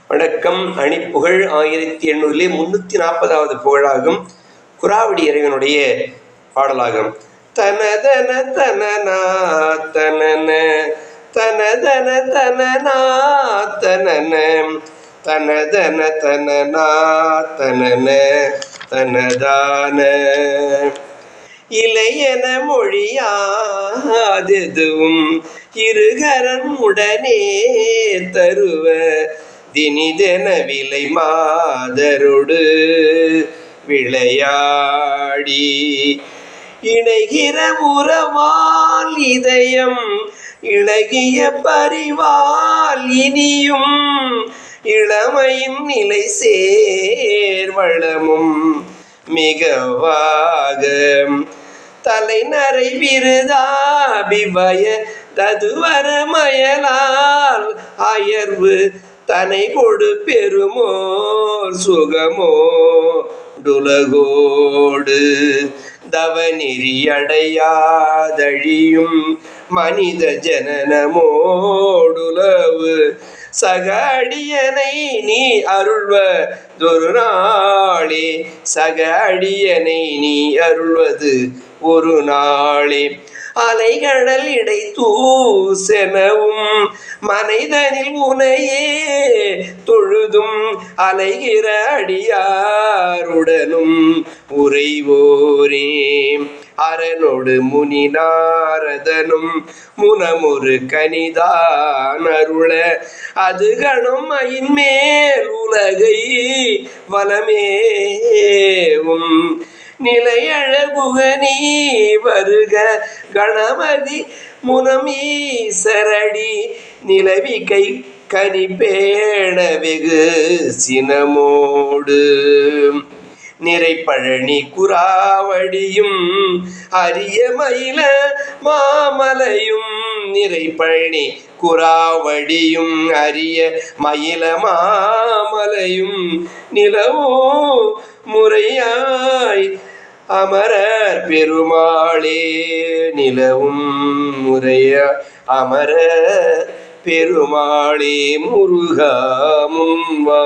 வணக்கம். அணிப்புகழ் 1800 340வது புகழாகும். குராவடி இறைவனுடைய பாடலாகும். தனதன தனனா தனன தனதன தனனா தனன தனதன தனனா தனன தனதான இளையன மொழியாதெதுவும் இருகரன் உடனே தருவ தினிதென விலை மாதரோடு விளையாடி இணைகிற உறவால் இதயம் இழகிய பரிவால் இனியும் இளமையின் நிலை சேர்வளமும் மிகவாக தலைநரை விருதாபிவய ததுவர மயலால் அயர்வு தனை கொடு பெருமோர் சுகமோ டுலகோடு தவநெறி அடையாதழியும் மனித ஜனனமோடுலவு சக அடியனை நீ அருள்வதொரு நாளே சக அடியனை நீ அருள்வது ஒரு நாளே அலைகடல் இடை தூசெனவும் மனைதனில் உனையே தொழுதும் அலைகிற அடியாருடனும் உறைவோரே அரனொடு முனி நாரதனும் முனமொரு கனிதான் அருள அது கணும் ஐன்மேல் உலகை வலமேவும் நிலையழகுகனீ வருக கணபதி முனமீசரடி நிலவி கை கனி பேண வெகு சினமோடு நிறைப்பழனி குராவடியும் அரிய மயில மாமலையும் நிறைப்பழனி குராவடியும் அரிய மயில மாமலையும் நிலவோ முறையாய் அமரர் பெருமாளே நிலவும் முறையாய் அமரர் பெருமாளே முருகா முன்வா.